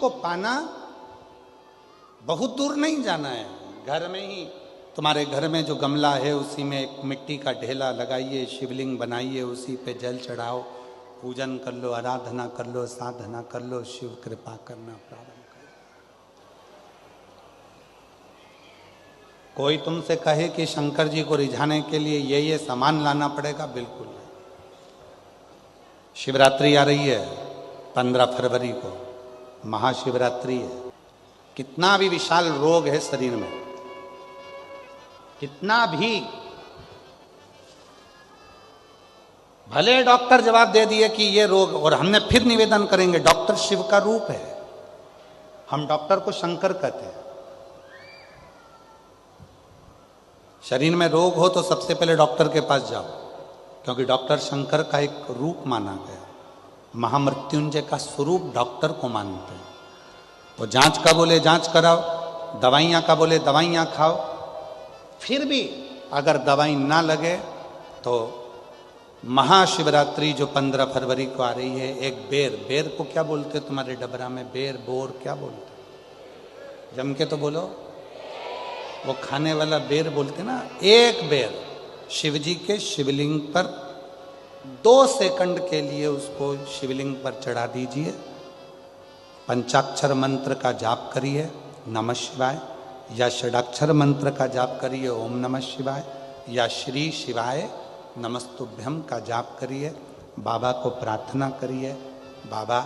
को पाना बहुत दूर नहीं जाना है, घर में ही तुम्हारे घर में जो गमला है उसी में एक मिट्टी का ढेला लगाइए, शिवलिंग बनाइए, उसी पे जल चढ़ाओ, पूजन कर लो, आराधना कर लो, साधना कर लो, शिव कृपा करना प्रारंभ करो। कोई तुमसे कहे कि शंकर जी को रिझाने के लिए ये सामान लाना पड़ेगा, बिल्कुल नहीं। शिवरात्रि आ रही है 15 फरवरी को, महाशिवरात्रि है। कितना भी विशाल रोग है शरीर में, कितना भी भले डॉक्टर जवाब दे दिए कि ये रोग, और हमने फिर निवेदन करेंगे, डॉक्टर शिव का रूप है, हम डॉक्टर को शंकर कहते हैं। शरीर में रोग हो तो सबसे पहले डॉक्टर के पास जाओ, क्योंकि डॉक्टर शंकर का एक रूप माना गया, महामृत्युंजय का स्वरूप डॉक्टर को मानते हैं। तो जांच का बोले जांच कराओ, दवाइयां का बोले दवाइयां खाओ, फिर भी अगर दवाई ना लगे तो महाशिवरात्रि जो 15 फरवरी को आ रही है, एक बेर को क्या बोलते तुम्हारे डबरा में, बेर बोर क्या बोलते, जम के तो बोलो, वो खाने वाला बेर बोलते ना। एक बेर शिव जी के शिवलिंग पर 2 सेकंड के लिए उसको शिवलिंग पर चढ़ा दीजिए, पंचाक्षर मंत्र का जाप करिए नमः शिवाय, या षडाक्षर मंत्र का जाप करिए ओम नमः शिवाय, या श्री शिवाय नमस्तुभ्यम का जाप करिए, बाबा को प्रार्थना करिए। बाबा,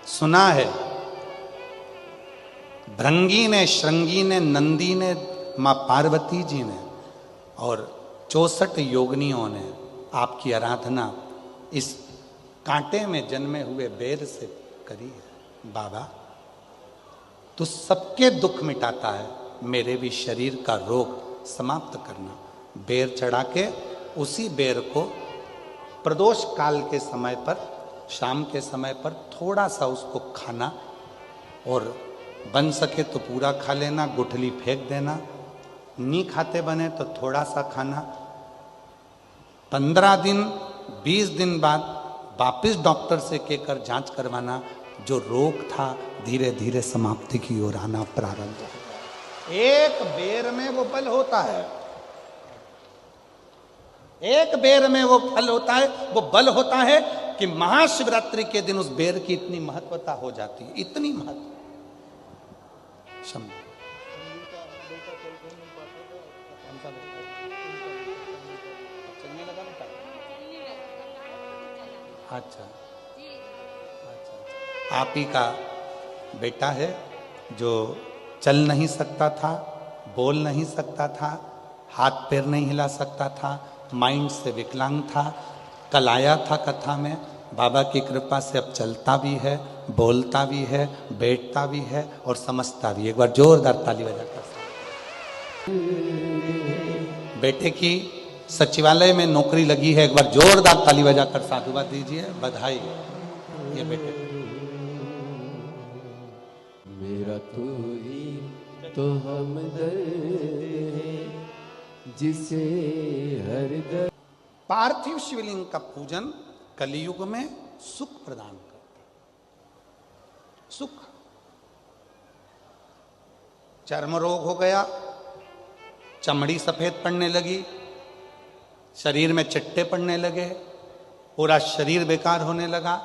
सुना है भृंगी ने, श्रृंगी ने, नंदी ने, माँ पार्वती जी ने और 64 योगिनियों ने आपकी आराधना इस कांटे में जन्मे हुए बेर से करी है। बाबा, तू सबके दुख मिटाता है, मेरे भी शरीर का रोग समाप्त करना। बेर चढ़ा के उसी बेर को प्रदोष काल के समय पर, शाम के समय पर थोड़ा सा उसको खाना, और बन सके तो पूरा खा लेना, गुठली फेंक देना, नहीं खाते बने तो थोड़ा सा खाना। 15 दिन 20 दिन बाद वापिस डॉक्टर से कहकर जांच करवाना, जो रोग था धीरे धीरे समाप्ति की ओर आना प्रारंभ हो। एक बेर में वो बल होता है, एक बेर में वो फल होता है, वो बल होता है कि महाशिवरात्रि के दिन उस बेर की इतनी महत्वता हो जाती है, इतनी महत्व। अच्छा, आप ही का बेटा है जो चल नहीं सकता था, बोल नहीं सकता था, हाथ पैर नहीं हिला सकता था, माइंड से विकलांग था। कल आया था कथा में, बाबा की कृपा से अब चलता भी है, बोलता भी है, बैठता भी है और समझता भी। एक बार जोरदार ताली बजाकर। बेटे की सचिवालय में नौकरी लगी है, एक बार जोरदार ताली बजाकर साधुवाद दीजिए, बधाई। ये बेटे मेरा तू ही तो हमदर्द है जिसे हर दर्द। पार्थिव शिवलिंग का पूजन कलियुग में सुख प्रदान करता है। सुख, चर्म रोग हो गया, चमड़ी सफेद पड़ने लगी, शरीर में चिट्टे पड़ने लगे, पूरा शरीर बेकार होने लगा,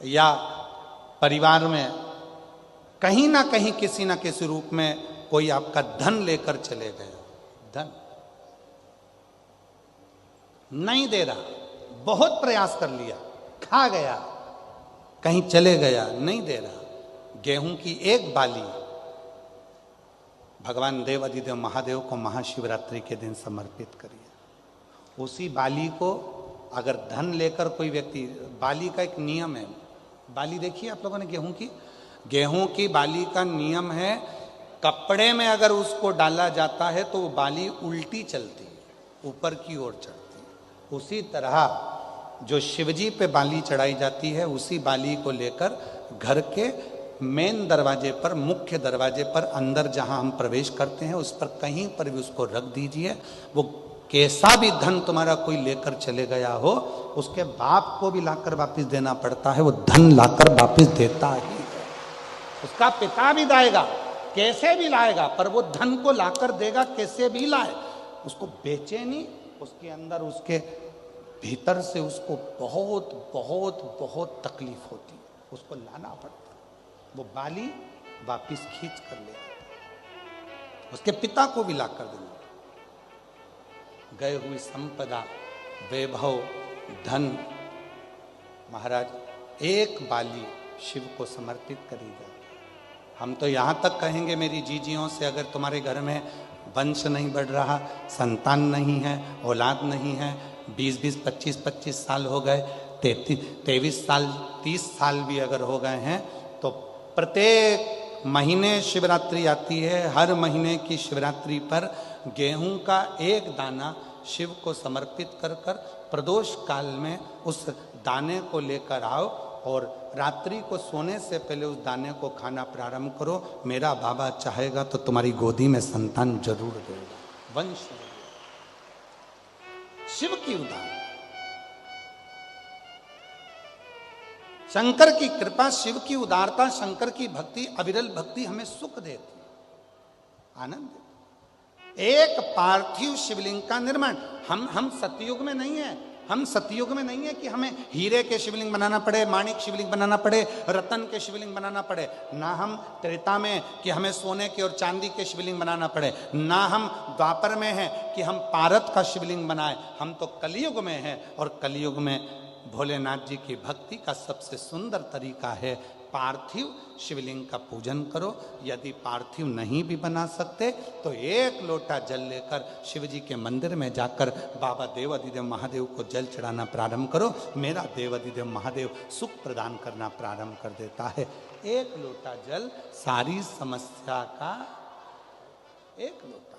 या परिवार में कहीं ना कहीं किसी ना किसी रूप में कोई आपका धन लेकर चले गए, धन नहीं दे रहा, बहुत प्रयास कर लिया, खा गया, कहीं चले गया, नहीं दे रहा। गेहूं की एक बाली भगवान देव अधिदेव महादेव को महाशिवरात्रि के दिन समर्पित करिए। उसी बाली को अगर धन लेकर कोई व्यक्ति, बाली का एक नियम है, बाली देखिए आप लोगों ने गेहूं की बाली का नियम है, कपड़े में अगर उसको डाला जाता है तो वो बाली उल्टी चलती है, ऊपर की ओर चढ़ती है। उसी तरह जो शिवजी पे बाली चढ़ाई जाती है, उसी बाली को लेकर घर के मेन दरवाजे पर, मुख्य दरवाजे पर अंदर जहां हम प्रवेश करते हैं, उस पर कहीं पर भी उसको रख दीजिए। वो कैसा भी धन तुम्हारा कोई लेकर चले गया हो, उसके बाप को भी लाकर वापस देना पड़ता है, वो धन लाकर वापस देता ही है। उसका पिता भी लाएगा, कैसे भी लाएगा, पर वो धन को लाकर देगा, कैसे भी लाए। उसको बेचे नहीं, उसके अंदर, उसके भीतर से उसको बहुत बहुत बहुत तकलीफ होती है, उसको लाना पड़ता है। वो बाली वापिस खींच कर ले आता, उसके पिता को भी लाकर देना। गए हुई संपदा, वैभव, धन, महाराज एक बाली शिव को समर्पित करी जाए। हम तो यहाँ तक कहेंगे मेरी जीजियों से, अगर तुम्हारे घर में वंश नहीं बढ़ रहा, संतान नहीं है, औलाद नहीं है, 20-20, 25-25 साल हो गए, 23 साल, 30 साल भी अगर हो गए हैं, तो प्रत्येक महीने शिवरात्रि आती है, हर महीने की शिवरात्रि पर गेहूं का एक दाना शिव को समर्पित कर कर प्रदोष काल में उस दाने को लेकर आओ और रात्रि को सोने से पहले उस दाने को खाना प्रारंभ करो। मेरा बाबा चाहेगा तो तुम्हारी गोदी में संतान जरूर देगा, वंश। शिव की उदाहरण, शंकर की कृपा, शिव की उदारता, शंकर की भक्ति, अविरल भक्ति हमें सुख देती, आनंद देती। एक पार्थिव शिवलिंग का निर्माण, हम सतयुग में नहीं है, हम सतयुग में नहीं है कि हमें हीरे के शिवलिंग बनाना पड़े, माणिक शिवलिंग बनाना पड़े, रतन के शिवलिंग बनाना पड़े। ना हम त्रेता में कि हमें सोने के और चांदी के शिवलिंग बनाना पड़े, ना हम द्वापर में हैं कि हम पारत का शिवलिंग बनाए। हम तो कलयुग में हैं, और कलयुग में भोलेनाथ जी की भक्ति का सबसे सुंदर तरीका है पार्थिव शिवलिंग का पूजन करो। यदि पार्थिव नहीं भी बना सकते तो एक लोटा जल लेकर शिव जी के मंदिर में जाकर बाबा देवाधिदेव महादेव को जल चढ़ाना प्रारंभ करो। मेरा देवाधिदेव महादेव सुख प्रदान करना प्रारंभ कर देता है। एक लोटा जल सारी समस्या का, एक लोटा।